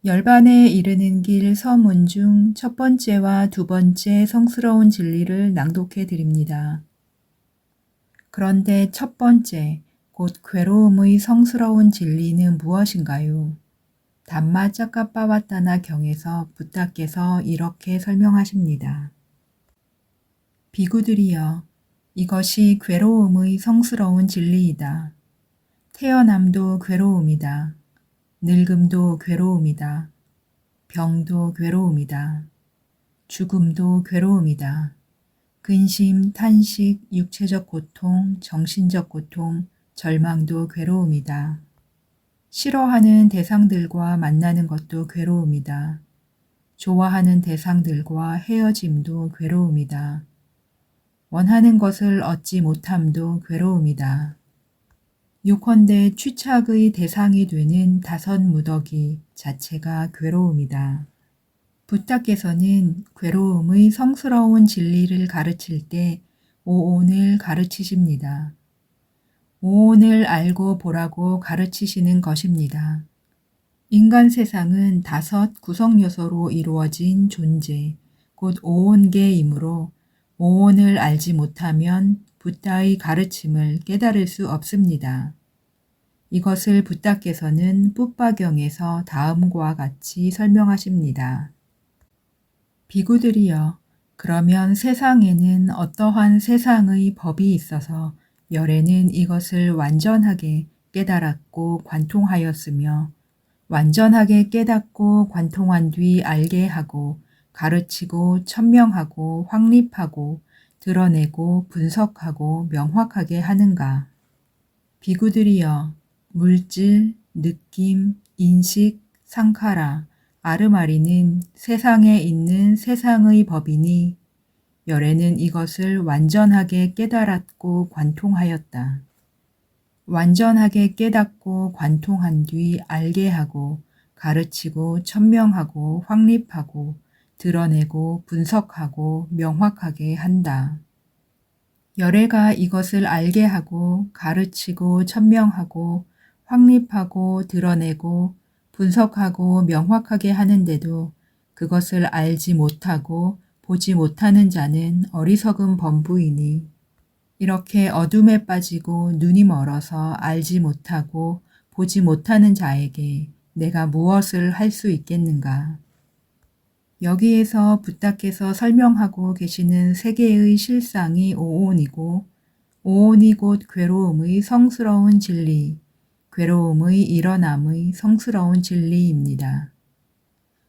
열반에 이르는 길 서문 중 첫 번째와 두 번째 성스러운 진리를 낭독해 드립니다. 그런데 첫 번째, 곧 괴로움의 성스러운 진리는 무엇인가요? 담마 짜까빠와따나 경에서 부타께서 이렇게 설명하십니다. 비구들이여, 이것이 괴로움의 성스러운 진리이다. 태어남도 괴로움이다. 늙음도 괴로움이다. 병도 괴로움이다. 죽음도 괴로움이다. 근심, 탄식, 육체적 고통, 정신적 고통, 절망도 괴로움이다. 싫어하는 대상들과 만나는 것도 괴로움이다. 좋아하는 대상들과 헤어짐도 괴로움이다. 원하는 것을 얻지 못함도 괴로움이다. 요컨대 취착의 대상이 되는 다섯 무더기 자체가 괴로움이다. 부타께서는 괴로움의 성스러운 진리를 가르칠 때 오온을 가르치십니다. 오온을 알고 보라고 가르치시는 것입니다. 인간 세상은 다섯 구성 요소로 이루어진 존재, 곧 오온계이므로 오온을 알지 못하면 부타의 가르침을 깨달을 수 없습니다. 이것을 부타께서는 풋바경에서 다음과 같이 설명하십니다. 비구들이여, 그러면 세상에는 어떠한 세상의 법이 있어서 열애는 이것을 완전하게 깨달았고 관통하였으며 완전하게 깨닫고 관통한 뒤 알게 하고 가르치고 천명하고 확립하고 드러내고 분석하고 명확하게 하는가? 비구들이여, 물질, 느낌, 인식, 상카라, 아르마리는 세상에 있는 세상의 법이니 열애는 이것을 완전하게 깨달았고 관통하였다. 완전하게 깨닫고 관통한 뒤 알게 하고 가르치고 천명하고 확립하고 드러내고 분석하고 명확하게 한다. 열애가 이것을 알게 하고 가르치고 천명하고 확립하고 드러내고 분석하고 명확하게 하는데도 그것을 알지 못하고 보지 못하는 자는 어리석은 범부이니 이렇게 어둠에 빠지고 눈이 멀어서 알지 못하고 보지 못하는 자에게 내가 무엇을 할 수 있겠는가? 여기에서 부타께서 설명하고 계시는 세계의 실상이 오온이고 오온이 곧 괴로움의 성스러운 진리, 괴로움의 일어남의 성스러운 진리입니다.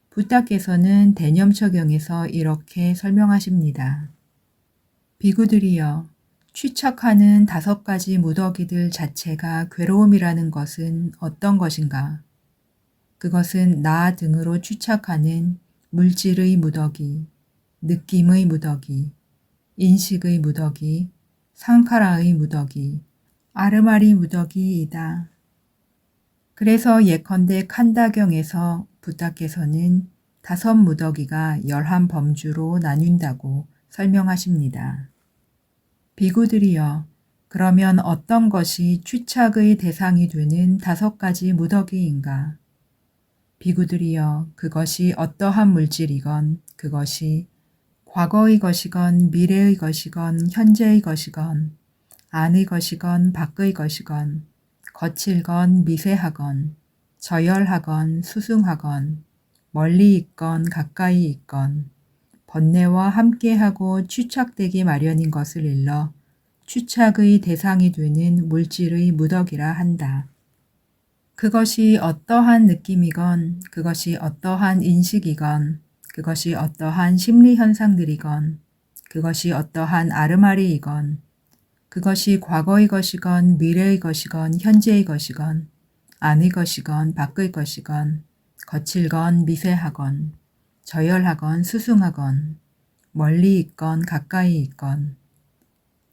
부타께서는 대념처경에서 이렇게 설명하십니다. 비구들이여, 취척하는 다섯 가지 무더기들 자체가 괴로움이라는 것은 어떤 것인가? 그것은 나 등으로 취착하는 물질의 무더기, 느낌의 무더기, 인식의 무더기, 상카라의 무더기, 아르마리 무더기이다. 그래서 예컨대 칸다경에서 부타께서는 다섯 무더기가 11범주로 나뉜다고 설명하십니다. 비구들이여, 그러면 어떤 것이 취착의 대상이 되는 다섯 가지 무더기인가? 비구들이여, 그것이 어떠한 물질이건 그것이 과거의 것이건 미래의 것이건 현재의 것이건 안의 것이건 밖의 것이건 거칠건 미세하건 저열하건 수승하건 멀리 있건 가까이 있건 번뇌와 함께하고 취착되기 마련인 것을 일러 취착의 대상이 되는 물질의 무더기라 한다. 그것이 어떠한 느낌이건 그것이 어떠한 인식이건 그것이 어떠한 심리 현상들이건 그것이 어떠한 아르마리이건 그것이 과거의 것이건 미래의 것이건 현재의 것이건 안의 것이건 밖의 것이건 거칠건 미세하건 저열하건 수승하건 멀리 있건 가까이 있건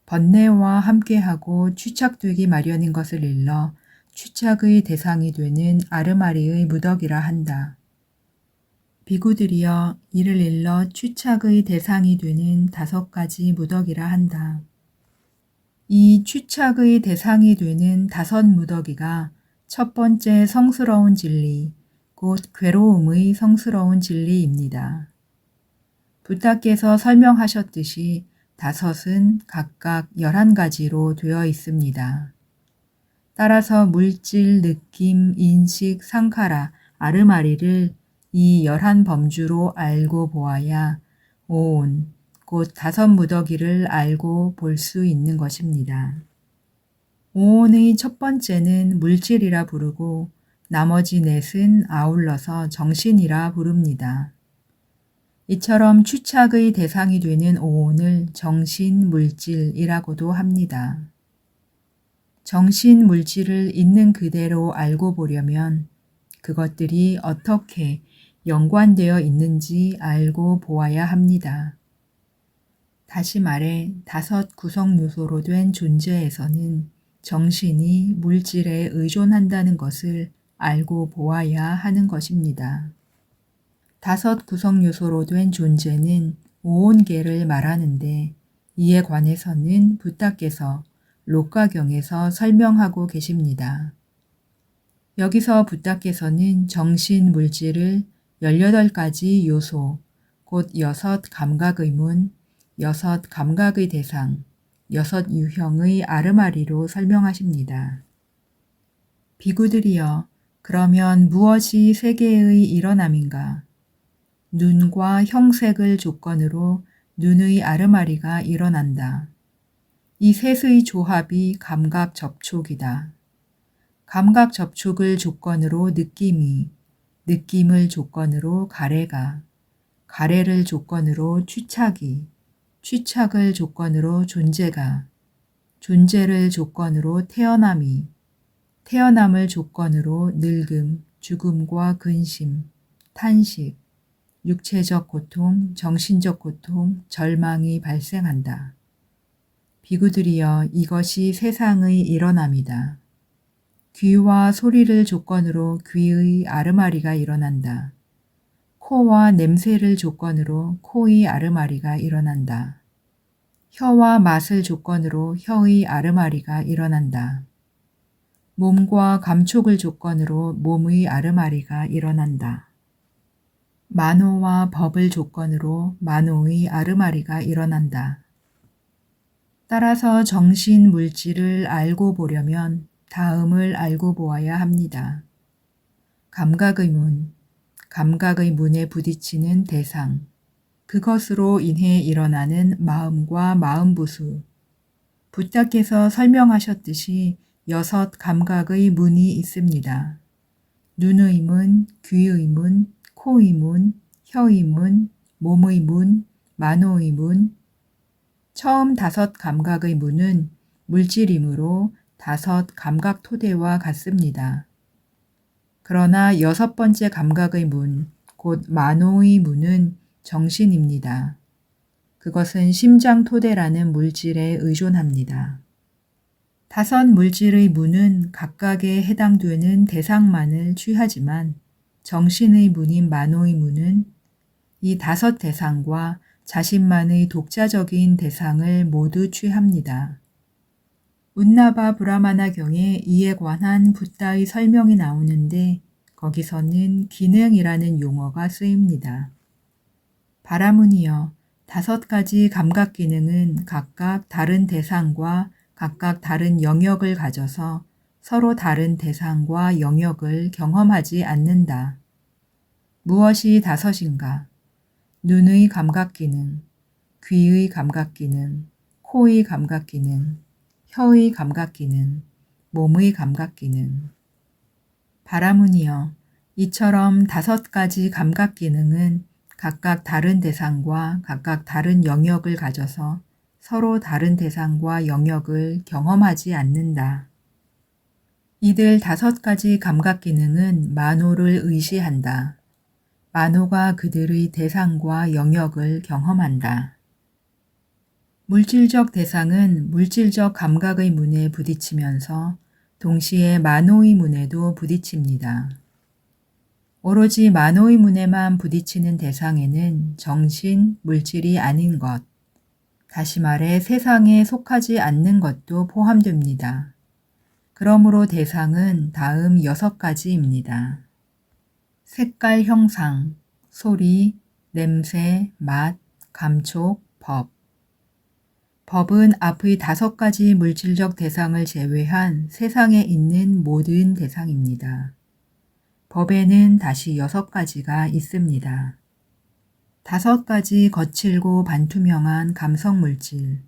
번뇌와 함께하고 취착되기 마련인 것을 일러 취착의 대상이 되는 아르마리의 무더기라 한다. 비구들이여, 이를 일러 취착의 대상이 되는 다섯 가지 무더기라 한다. 이 취착의 대상이 되는 다섯 무더기가 첫 번째 성스러운 진리, 곧 괴로움의 성스러운 진리입니다. 부타께서 설명하셨듯이 다섯은 각각 11가지로 되어 있습니다. 따라서 물질, 느낌, 인식, 상카라, 아르마리를 이 11범주로 알고 보아야 오온, 곧 다섯 무더기를 알고 볼 수 있는 것입니다. 오온의 첫 번째는 물질이라 부르고 나머지 넷은 아울러서 정신이라 부릅니다. 이처럼 추착의 대상이 되는 오온을 정신물질이라고도 합니다. 정신물질을 있는 그대로 알고 보려면 그것들이 어떻게 연관되어 있는지 알고 보아야 합니다. 다시 말해 다섯 구성 요소로 된 존재에서는 정신이 물질에 의존한다는 것을 알고 보아야 하는 것입니다. 다섯 구성 요소로 된 존재는 오온계를 말하는데 이에 관해서는 부타께서 록가경에서 설명하고 계십니다. 여기서 부타께서는 정신 물질을 18가지 요소, 곧 6감각의 문, 6감각의 대상, 6유형의 아르마리로 설명하십니다. 비구들이여, 그러면 무엇이 세계의 일어남인가? 눈과 형색을 조건으로 눈의 아르마리가 일어난다. 이 셋의 조합이 감각 접촉이다. 감각 접촉을 조건으로 느낌이, 느낌을 조건으로 가래가, 가래를 조건으로 취착이, 취착을 조건으로 존재가, 존재를 조건으로 태어남이, 태어남을 조건으로 늙음, 죽음과 근심, 탄식, 육체적 고통, 정신적 고통, 절망이 발생한다. 비구들이여, 이것이 세상의 일어남이다. 귀와 소리를 조건으로 귀의 아르마리가 일어난다. 코와 냄새를 조건으로 코의 아르마리가 일어난다. 혀와 맛을 조건으로 혀의 아르마리가 일어난다. 몸과 감촉을 조건으로 몸의 아르마리가 일어난다. 만호와 법을 조건으로 만호의 아르마리가 일어난다. 따라서 정신 물질을 알고 보려면 다음을 알고 보아야 합니다. 감각의 문, 감각의 문에 부딪히는 대상, 그것으로 인해 일어나는 마음과 마음부수. 부타께서 설명하셨듯이 6감각의 문이 있습니다. 눈의 문, 귀의 문, 코의 문, 혀의 문, 몸의 문, 만호의 문. 처음 5감각의 문은 물질이므로 5감각 토대와 같습니다. 그러나 6번째 감각의 문, 곧 만호의 문은 정신입니다. 그것은 심장 토대라는 물질에 의존합니다. 5 물질의 문은 각각에 해당되는 대상만을 취하지만 정신의 문인 만호의 문은 이 5 대상과 자신만의 독자적인 대상을 모두 취합니다. 운나바 브라마나경에 이에 관한 붓다의 설명이 나오는데 거기서는 기능이라는 용어가 쓰입니다. 바라문이여, 5가지 감각 기능은 각각 다른 대상과 각각 다른 영역을 가져서 서로 다른 대상과 영역을 경험하지 않는다. 무엇이 5인가? 눈의 감각 기능, 귀의 감각 기능, 코의 감각 기능, 혀의 감각 기능, 몸의 감각 기능. 바라문이여, 이처럼 5가지 감각 기능은 각각 다른 대상과 각각 다른 영역을 가져서 서로 다른 대상과 영역을 경험하지 않는다. 이들 5가지 감각 기능은 만호를 의시한다. 만호가 그들의 대상과 영역을 경험한다. 물질적 대상은 물질적 감각의 문에 부딪히면서 동시에 만호의 문에도 부딪힙니다. 오로지 만호의 문에만 부딪히는 대상에는 정신, 물질이 아닌 것, 다시 말해 세상에 속하지 않는 것도 포함됩니다. 그러므로 대상은 다음 6가지입니다. 색깔 형상, 소리, 냄새, 맛, 감촉, 법. 법은 앞의 5가지 물질적 대상을 제외한 세상에 있는 모든 대상입니다. 법에는 다시 6가지가 있습니다. 5가지 거칠고 반투명한 감성 물질,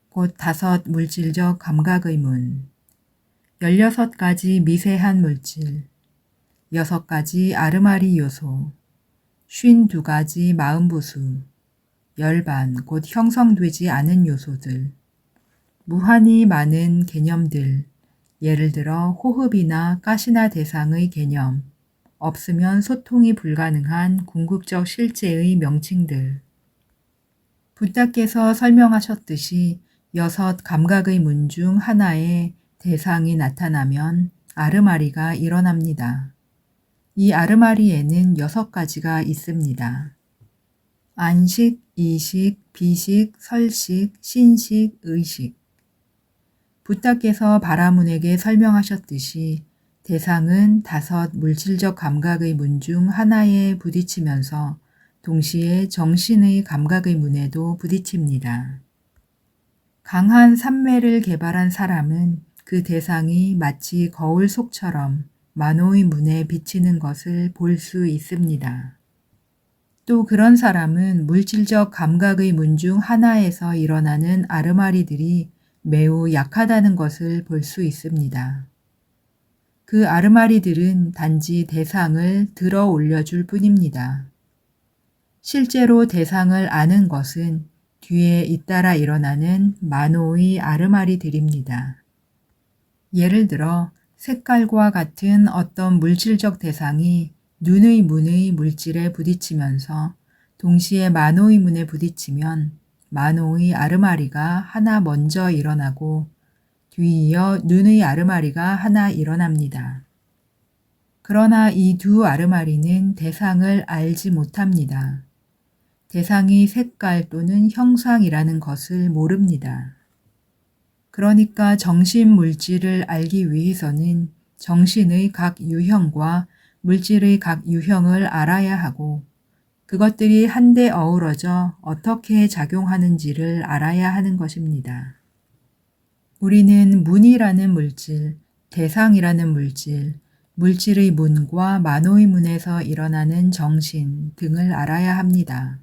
곧 5 물질적 감각의 문, 16가지 미세한 물질, 6가지 아르마리 요소, 52가지 마음부수, 열반 곧 형성되지 않은 요소들, 무한히 많은 개념들, 예를 들어 호흡이나 가시나 대상의 개념, 없으면 소통이 불가능한 궁극적 실제의 명칭들. 부다께서 설명하셨듯이 6 감각의 문 중 하나에 대상이 나타나면 아르마리가 일어납니다. 이 아르마리에는 6가지가 있습니다. 안식, 이식, 비식, 설식, 신식, 의식. 부다께서 바라문에게 설명하셨듯이 대상은 5 물질적 감각의 문 중 하나에 부딪히면서 동시에 정신의 감각의 문에도 부딪힙니다. 강한 삼매를 개발한 사람은 그 대상이 마치 거울 속처럼 만호의 문에 비치는 것을 볼 수 있습니다. 또 그런 사람은 물질적 감각의 문 중 하나에서 일어나는 아르마리들이 매우 약하다는 것을 볼 수 있습니다. 그 아르마리들은 단지 대상을 들어 올려줄 뿐입니다. 실제로 대상을 아는 것은 뒤에 잇따라 일어나는 만호의 아르마리들입니다. 예를 들어 색깔과 같은 어떤 물질적 대상이 눈의 문의 물질에 부딪히면서 동시에 만호의 문에 부딪히면 만호의 아르마리가 하나 먼저 일어나고 뒤이어 눈의 아르마리가 하나 일어납니다. 그러나 이 2 아르마리는 대상을 알지 못합니다. 대상이 색깔 또는 형상이라는 것을 모릅니다. 그러니까 정신 물질을 알기 위해서는 정신의 각 유형과 물질의 각 유형을 알아야 하고 그것들이 한데 어우러져 어떻게 작용하는지를 알아야 하는 것입니다. 우리는 문이라는 물질, 대상이라는 물질, 물질의 문과 만호의 문에서 일어나는 정신 등을 알아야 합니다.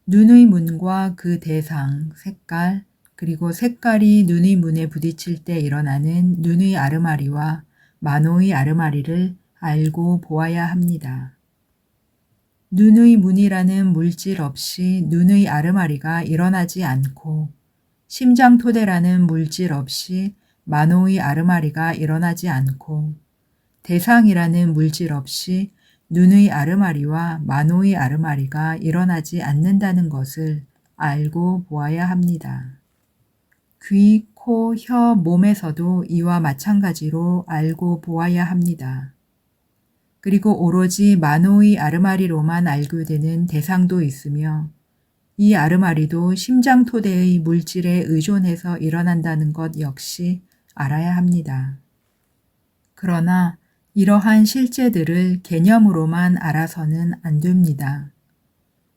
눈의 문과 그 대상, 색깔, 그리고 색깔이 눈의 문에 부딪힐 때 일어나는 눈의 아르마리와 만호의 아르마리를 알고 보아야 합니다. 눈의 문이라는 물질 없이 눈의 아르마리가 일어나지 않고 심장토대라는 물질 없이 만호의 아르마리가 일어나지 않고 대상이라는 물질 없이 눈의 아르마리와 만호의 아르마리가 일어나지 않는다는 것을 알고 보아야 합니다. 귀, 코, 혀, 몸에서도 이와 마찬가지로 알고 보아야 합니다. 그리고 오로지 만호의 아르마리로만 알게 되는 대상도 있으며 이 아르마리도 심장토대의 물질에 의존해서 일어난다는 것 역시 알아야 합니다. 그러나 이러한 실제들을 개념으로만 알아서는 안 됩니다.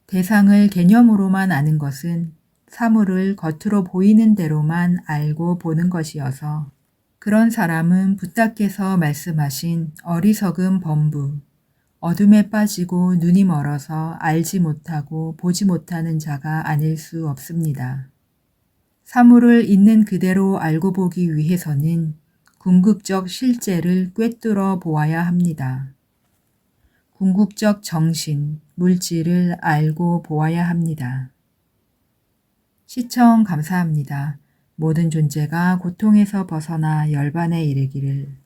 대상을 개념으로만 아는 것은 사물을 겉으로 보이는 대로만 알고 보는 것이어서 그런 사람은 부다께서 말씀하신 어리석은 범부, 어둠에 빠지고 눈이 멀어서 알지 못하고 보지 못하는 자가 아닐 수 없습니다. 사물을 있는 그대로 알고 보기 위해서는 궁극적 실제를 꿰뚫어 보아야 합니다. 궁극적 정신, 물질을 알고 보아야 합니다. 시청 감사합니다. 모든 존재가 고통에서 벗어나 열반에 이르기를.